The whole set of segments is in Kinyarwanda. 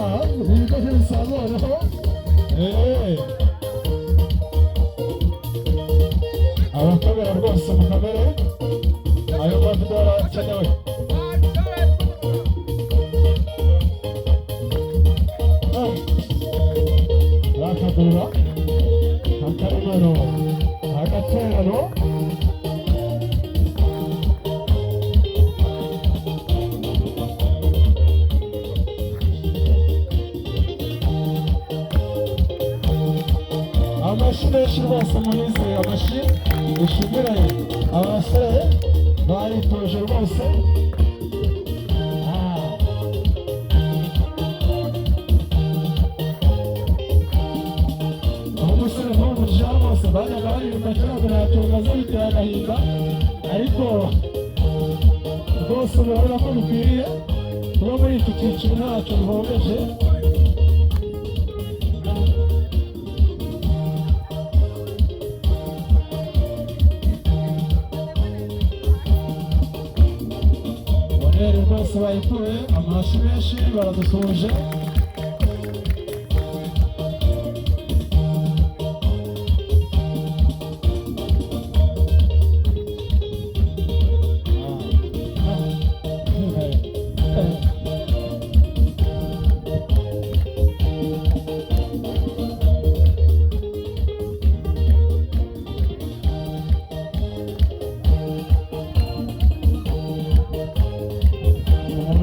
ibikoresho bisanzwe noneho abakomera rwose mu kamere ayo mavido arakenewe. Rakagurura akarimano agaterano amashi menshi rwose muhize amashi dushimire abasore baritoje rwose. umusore n'umujya bose bajyaga bariruka cyangwa natungaza bitera agahinda ariko rwose urabona ko bikwiriye kuba muri iki cyiciro ntacyo bihobeje. Rwose bayikuye amarashi menshi baradusoje.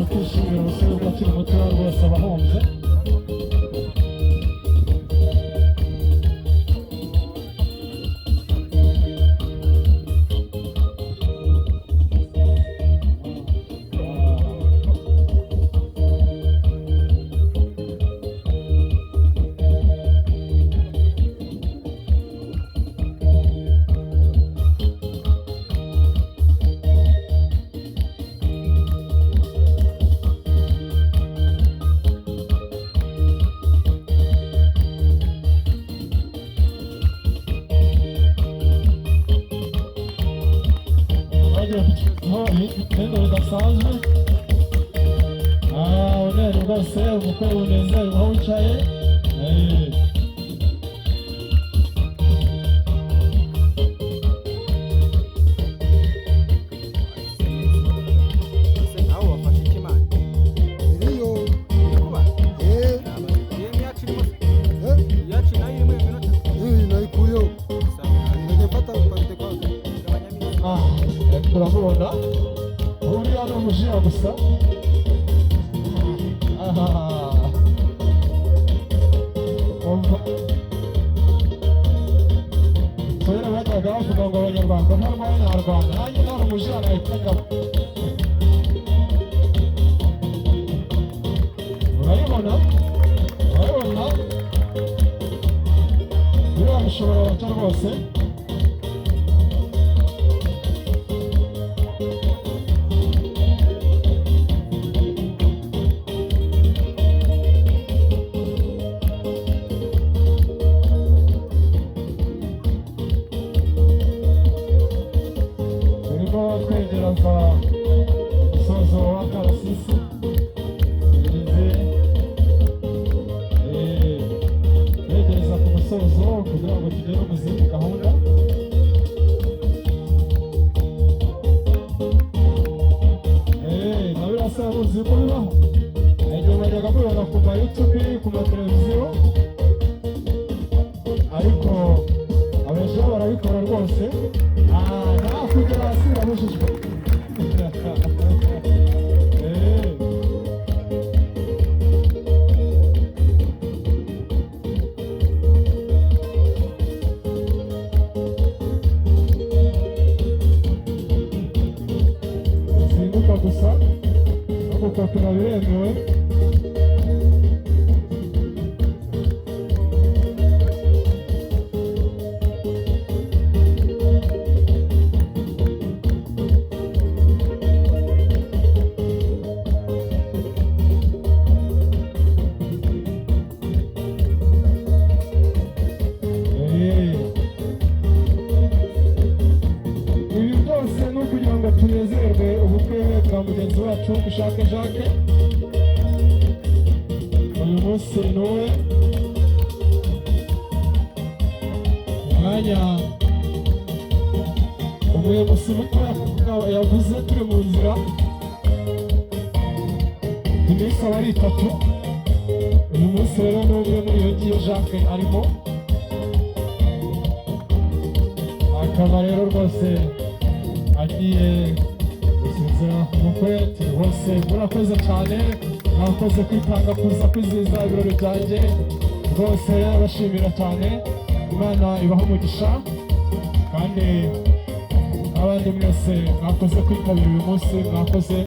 Twishimira umusore ukiri muto rwose abahunze. Ibintu bidasanzwe unera rwose umukwe unezerwa aho wicaye. Turamubona uriya ni umujiya gusa. Kera bajyaga bavuga ngo abanyarwanda ntabwo abanyarwanda nanjye nta umujiya nahita ngabo. urabibona biriya bishobora guca rwose. twegereza umusozo wa Karasisi twegereza ku musozo kugira ngo tugere mu zindi gahunda. na birasa muzi ko bibaho igihe bajyaga mubibona ku ma YouTube ku ma televiziyo ariko abenshi barabikora rwose. Kugera hasi birabujijwe. Simbuka gusa no gukopera biremewe. Tunezerwe ubukwe bwa mugenzi wacu Ushake Jacques. Uyu munsi n'uwe umwanya umuyobozi muto yavuze turi mu nzira iminsi aba ari 3 uyu munsi rero n'umwe muri iyo ngiyo Jacques arimo akaba rero rwose agiye gusezera umukwe bose murakoze cyane mwakoze kwitanga kuza kwizihiza ibirori byanjye rwose abashimira cyane Imana ibaha umugisha kandi abandi mwese mwakoze kwitabira uyu munsi mwakoze